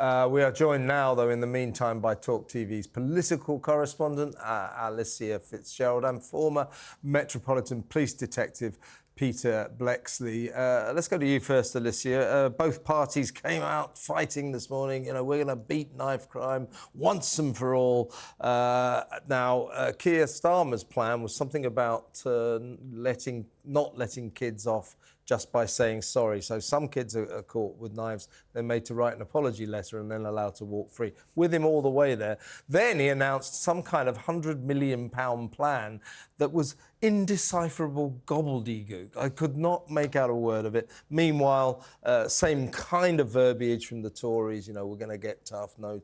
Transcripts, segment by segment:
We are joined now, though, in the meantime, by talkTV's political correspondent, Alicia Fitzgerald, and former Metropolitan Police Detective, Peter Blexley. Let's go to you first, Alicia. Both parties came out fighting this morning. You know, we're going to beat knife crime once and for all. Now, Keir Starmer's plan was something about not letting kids off just by saying sorry. So some kids are caught with knives. They're made to write an apology letter and then allowed to walk free. With him all the way there. Then he announced some kind of £100 million plan that was indecipherable gobbledygook. I could not make out a word of it. Meanwhile, same kind of verbiage from the Tories, you know, we're going to get tough. No,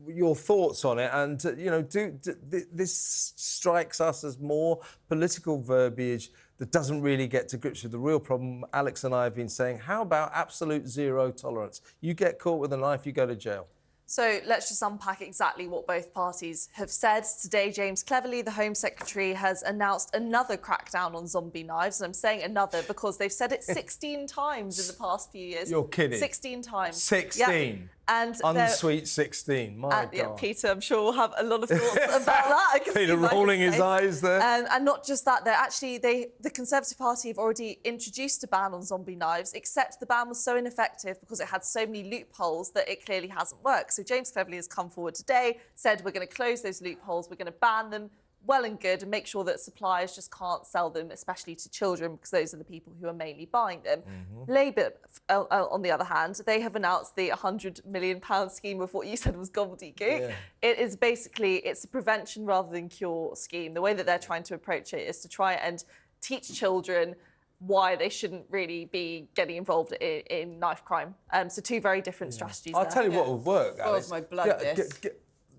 your thoughts on it? And, you know, this strikes us as more political verbiage that doesn't really get to grips with the real problem. Alex and I have been saying, how about absolute zero tolerance? You get caught with a knife, you go to jail. So let's just unpack exactly what both parties have said. Today, James Cleverly, the Home Secretary, has announced another crackdown on zombie knives. And I'm saying another because they've said it 16 times in the past few years. You're kidding. 16 times. 16? Yeah. And unsweet 16, my God. Yeah, Peter, I'm sure will have a lot of thoughts about that. Peter rolling his eyes there. And not just that, the Conservative Party have already introduced a ban on zombie knives, except the ban was so ineffective because it had so many loopholes that it clearly hasn't worked. So James Cleverly has come forward today, said we're going to close those loopholes, we're going to ban them. Well and good, and make sure that suppliers just can't sell them, especially to children, because those are the people who are mainly buying them. Labour, on the other hand, they have announced the £100 million scheme of what you said was gobbledygook. Yeah. It is basically, it's a prevention rather than cure scheme. The way that they're trying to approach it is to try and teach children why they shouldn't really be getting involved in knife crime. So two very different strategies. I'll tell you what will work, Alice. My blood,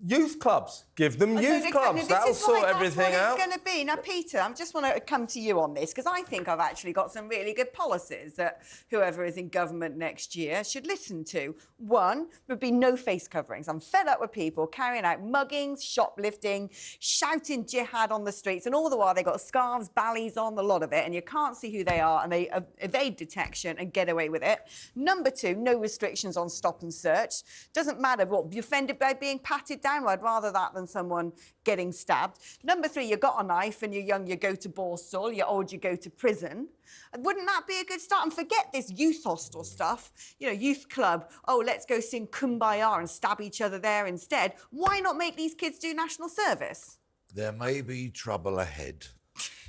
Youth clubs. Give them youth clubs. That'll sort everything out. That's what it's going to be. Now, Peter, I just want to come to you on this, because I think I've actually got some really good policies that whoever is in government next year should listen to. One would be no face coverings. I'm fed up with people carrying out muggings, shoplifting, shouting jihad on the streets, and all the while they've got scarves, ballies on, a lot of it, and you can't see who they are, and they evade detection and get away with it. Number two, no restrictions on stop and search. Doesn't matter what, be offended by being patted down. I'd rather that than someone getting stabbed. Number three, you got a knife and you're young, you go to Borstal, you're old, you go to prison. Wouldn't that be a good start? And forget this youth hostel stuff, you know, youth club, oh, let's go sing Kumbaya and stab each other there instead. Why not make these kids do national service? There may be trouble ahead.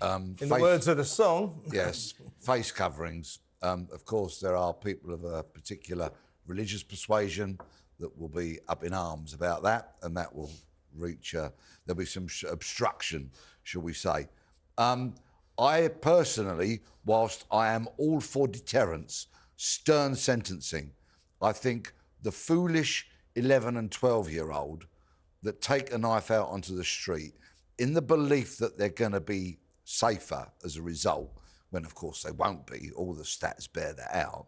In the words of the song. Yes, face coverings. Of course, there are people of a particular religious persuasion that will be up in arms about that, and that will reach, there'll be some obstruction, shall we say. I personally, whilst I am all for deterrence, stern sentencing, I think the foolish 11 and 12-year-old that take a knife out onto the street in the belief that they're going to be safer as a result, when of course they won't be, all the stats bear that out.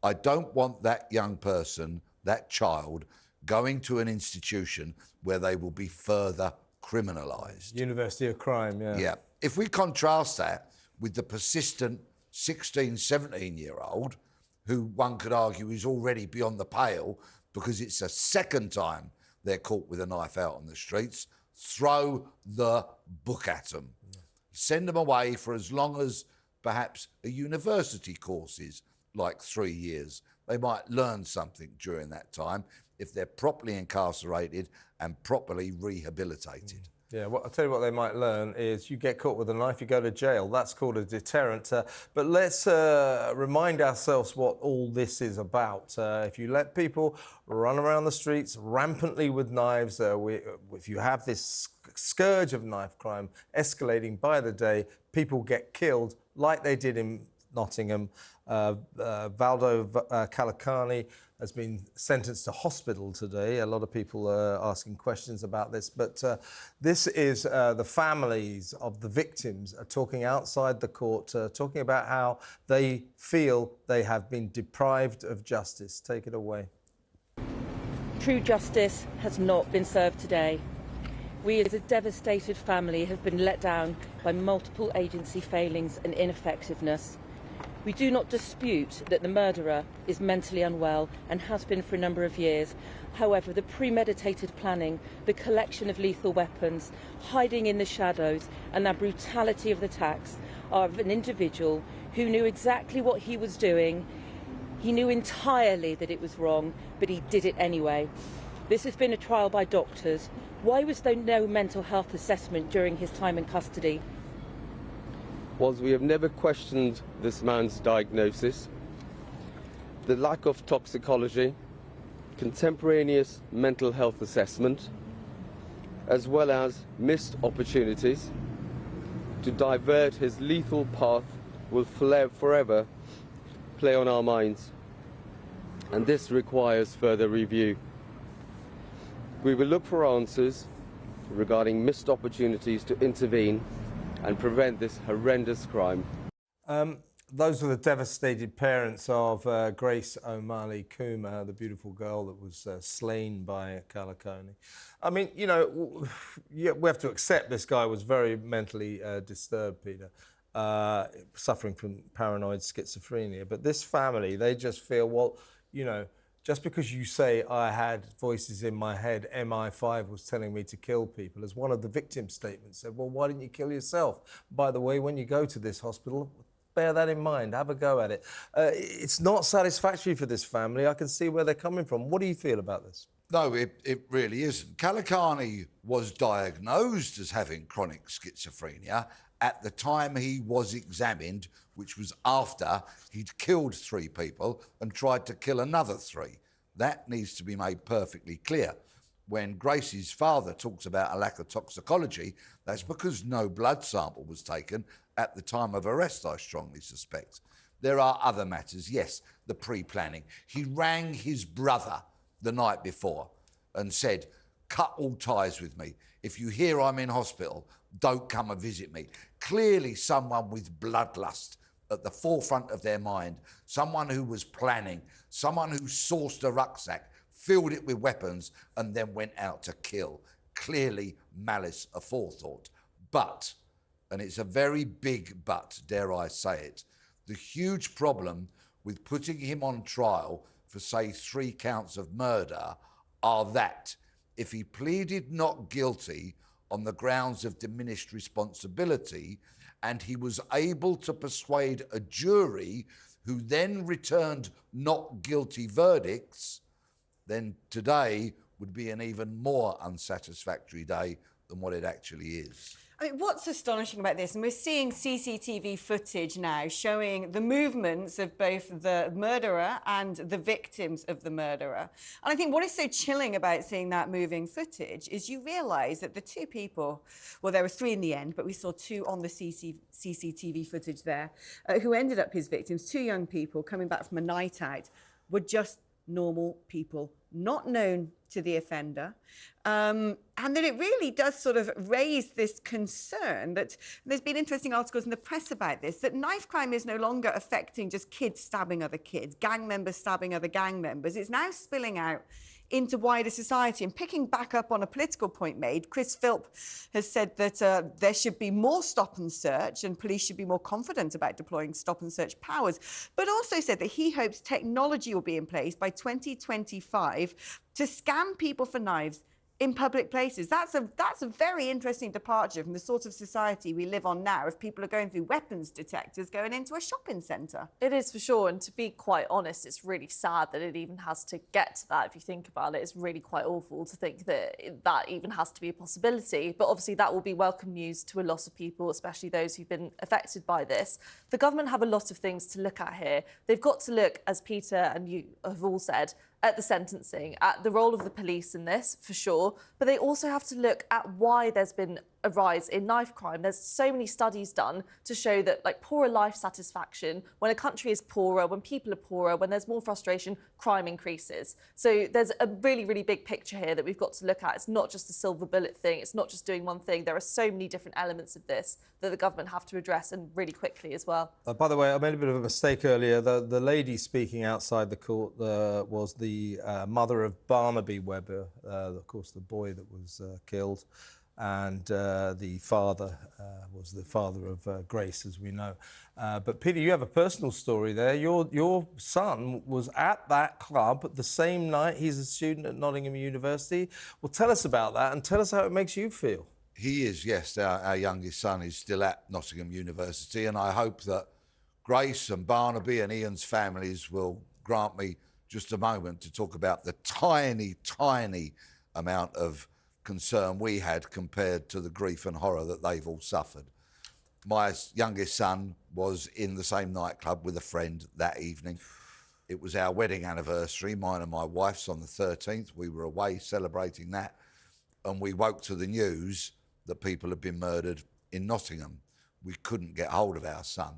I don't want that young person, that child, going to an institution where they will be further criminalised. University of crime, yeah. Yeah. If we contrast that with the persistent 16, 17-year-old, who one could argue is already beyond the pale because it's the second time they're caught with a knife out on the streets, throw the book at them. Yeah. Send them away for as long as perhaps a university course is, like 3 years. They might learn something during that time if they're properly incarcerated and properly rehabilitated. Yeah, well, I'll tell you what they might learn is you get caught with a knife, you go to jail. That's called a deterrent. But let's remind ourselves what all this is about. If you let people run around the streets rampantly with knives, if you have this scourge of knife crime escalating by the day, people get killed like they did in Nottingham. Valdo Calocane has been sentenced to hospital today. A lot of people are asking questions about this, but this is the families of the victims are talking outside the court, talking about how they feel they have been deprived of justice. Take it away. True justice has not been served today. We as a devastated family have been let down by multiple agency failings and ineffectiveness. We do not dispute that the murderer is mentally unwell and has been for a number of years. However, the premeditated planning, the collection of lethal weapons, hiding in the shadows, and the brutality of the attacks are of an individual who knew exactly what he was doing. He knew entirely that it was wrong, but he did it anyway. This has been a trial by doctors. Why was there no mental health assessment during his time in custody? Was we have never questioned this man's diagnosis, the lack of toxicology, contemporaneous mental health assessment, as well as missed opportunities to divert his lethal path will forever play on our minds, and this requires further review. We will look for answers regarding missed opportunities to intervene and prevent this horrendous crime. Those were the devastated parents of Grace O'Malley Coomer, the beautiful girl that was slain by Calocane. I mean, you know, we have to accept this guy was very mentally disturbed, Peter, suffering from paranoid schizophrenia. But this family, they just feel, well, you know, just because you say I had voices in my head, MI5 was telling me to kill people, as one of the victim statements said, well, why didn't you kill yourself? By the way, when you go to this hospital, bear that in mind, have a go at it. It's not satisfactory for this family. I can see where they're coming from. What do you feel about this? No, it really isn't. Calocane was diagnosed as having chronic schizophrenia at the time he was examined, which was after he'd killed 3 people and tried to kill another 3. That needs to be made perfectly clear. When Grace's father talks about a lack of toxicology, that's because no blood sample was taken at the time of arrest, I strongly suspect. There are other matters, yes, the pre-planning. He rang his brother the night before and said, cut all ties with me. If you hear I'm in hospital, don't come and visit me. Clearly someone with bloodlust at the forefront of their mind, someone who was planning, someone who sourced a rucksack, filled it with weapons and then went out to kill. Clearly malice aforethought. But, and it's a very big but, dare I say it, the huge problem with putting him on trial for, say, 3 counts of murder are that if he pleaded not guilty on the grounds of diminished responsibility and he was able to persuade a jury who then returned not guilty verdicts, then today would be an even more unsatisfactory day than what it actually is. I mean, what's astonishing about this, and we're seeing CCTV footage now showing the movements of both the murderer and the victims of the murderer. And I think what is so chilling about seeing that moving footage is you realise that the 2 people, well, there were 3 in the end, but we saw 2 on the CCTV footage there, who ended up his victims, 2 young people coming back from a night out, were just normal people, not known to the offender, and that it really does sort of raise this concern that there's been interesting articles in the press about this, that knife crime is no longer affecting just kids stabbing other kids, gang members stabbing other gang members. It's now spilling out into wider society. And picking back up on a political point made, Chris Philp has said that there should be more stop and search and police should be more confident about deploying stop and search powers, but also said that he hopes technology will be in place by 2025 to scan people for knives in public places. That's a very interesting departure from the sort of society we live on now if people are going through weapons detectors going into a shopping centre. It is for sure, and to be quite honest, it's really sad that it even has to get to that. If you think about it, it's really quite awful to think that that even has to be a possibility. But obviously that will be welcome news to a lot of people, especially those who've been affected by this. The government have a lot of things to look at here. They've got to look, as Peter and you have all said, at the sentencing, at the role of the police in this, for sure, but they also have to look at why there's been a rise in knife crime. There's so many studies done to show that, like, poorer life satisfaction, when a country is poorer, when people are poorer, when there's more frustration, crime increases. So there's a really, really big picture here that we've got to look at. It's not just a silver bullet thing. It's not just doing one thing. There are so many different elements of this that the government have to address, and really quickly as well. By the way, I made a bit of a mistake earlier. The lady speaking outside the court was the mother of Barnaby Webber, of course, the boy that was killed. and the father was the father of Grace, as we know. But Peter, you have a personal story there. Your son was at that club the same night. He's a student at Nottingham University. Well, tell us about that and tell us how it makes you feel. He is, yes. Our youngest son is still at Nottingham University, and I hope that Grace and Barnaby and Ian's families will grant me just a moment to talk about the tiny, tiny amount of concern we had compared to the grief and horror that they've all suffered. My youngest son was in the same nightclub with a friend that evening. It was our wedding anniversary, mine and my wife's, on the 13th. We were away celebrating that, and we woke to the news that people had been murdered in Nottingham. We couldn't get hold of our son.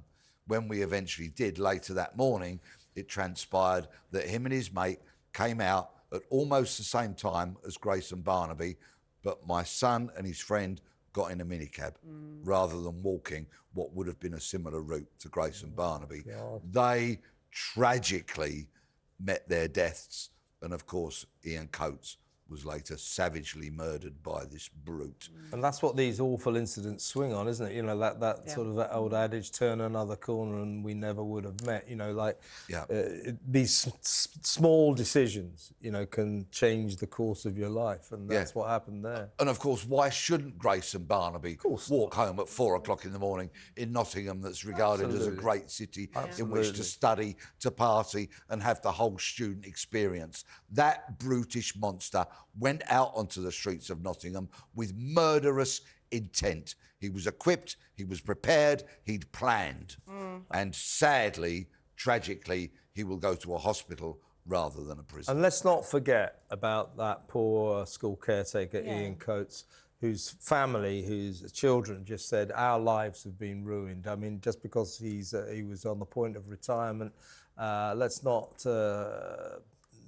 When we eventually did later that morning, it transpired that him and his mate came out at almost the same time as Grace and Barnaby, but my son and his friend got in a minicab rather than walking what would have been a similar route to Grace and Barnaby. God. They tragically met their deaths, and of course Ian Coates was later savagely murdered by this brute. And that's what these awful incidents swing on, isn't it? You know, that sort of that old adage, turn another corner and we never would have met. You know, like these small decisions, you know, can change the course of your life, and that's what happened there. And of course, why shouldn't Grace and Barnaby walk home at 4 o'clock in the morning in Nottingham, that's regarded as a great city in which to study, to party and have the whole student experience? That brutish monster went out onto the streets of Nottingham with murderous intent. He was equipped, he was prepared, he'd planned. And sadly, tragically, he will go to a hospital rather than a prison. And let's not forget about that poor school caretaker, Ian Coates, whose family, whose children just said, our lives have been ruined. I mean, just because he was on the point of retirement, let's not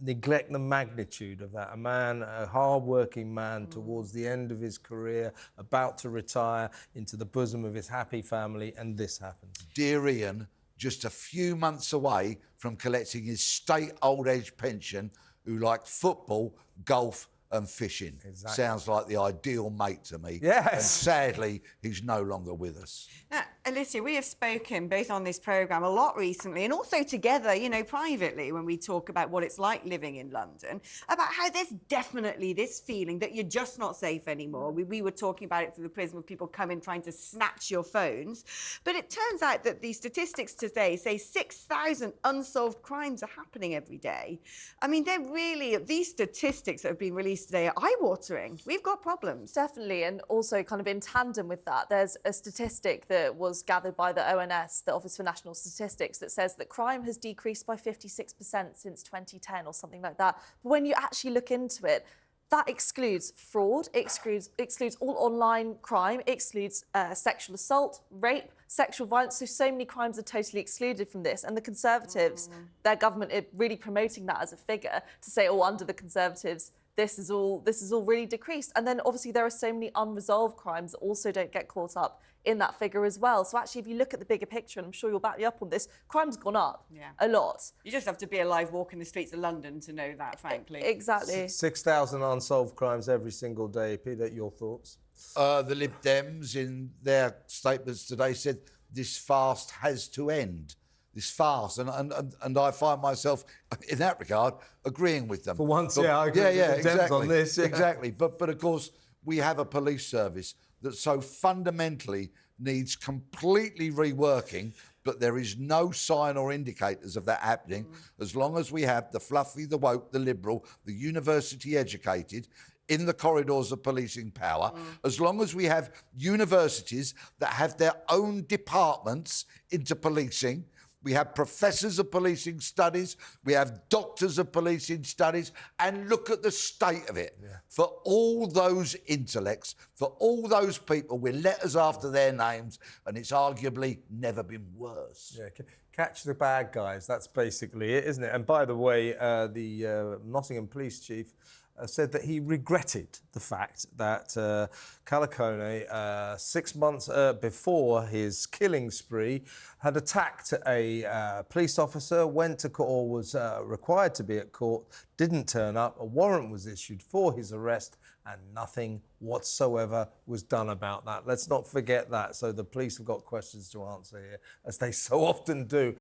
neglect the magnitude of that. A hard-working man towards the end of his career, about to retire into the bosom of his happy family, and this happens. Dear Ian, just a few months away from collecting his state old age pension, who liked football, golf and fishing. Exactly. Sounds like the ideal mate to me. Yes. And sadly, he's no longer with us. Now, Alicia, we have spoken both on this programme a lot recently and also together, you know, privately when we talk about what it's like living in London, about how there's definitely this feeling that you're just not safe anymore. We were talking about it through the prism of people coming trying to snatch your phones. But it turns out that the statistics today say 6,000 unsolved crimes are happening every day. I mean, they're really, these statistics that have been released today are eye-watering. We've got problems. Definitely, and also kind of in tandem with that, there's a statistic that was gathered by the ONS, the Office for National Statistics, that says that crime has decreased by 56% since 2010 or something like that. But when you actually look into it, that excludes fraud, excludes all online crime, excludes sexual assault, rape, sexual violence. So many crimes are totally excluded from this. And the Conservatives, their government are really promoting that as a figure to say, oh, under the Conservatives, this is all really decreased. And then obviously there are so many unresolved crimes that also don't get caught up in that figure as well. So actually, if you look at the bigger picture, and I'm sure you'll back me up on this, crime's gone up a lot. You just have to be alive walking the streets of London to know that, frankly. Exactly. 6,000 unsolved crimes every single day. Peter, your thoughts? The Lib Dems, in their statements today, said this fast has to end. This farce, and I find myself, in that regard, agreeing with them. For once, I agree with the Dems on this. Exactly, but of course, we have a police service that so fundamentally needs completely reworking, but there is no sign or indicators of that happening as long as we have the fluffy, the woke, the liberal, the university educated in the corridors of policing power, as long as we have universities that have their own departments into policing. We have professors of policing studies, we have doctors of policing studies, and look at the state of it. For all those intellects, for all those people with letters after their names, and it's arguably never been worse. Yeah, catch the bad guys, that's basically it, isn't it? And by the way, the Nottingham Police Chief said that he regretted the fact that Calocane, 6 months before his killing spree, had attacked a police officer, went to court, or was required to be at court, didn't turn up, a warrant was issued for his arrest, and nothing whatsoever was done about that. Let's not forget that. So the police have got questions to answer here, as they so often do.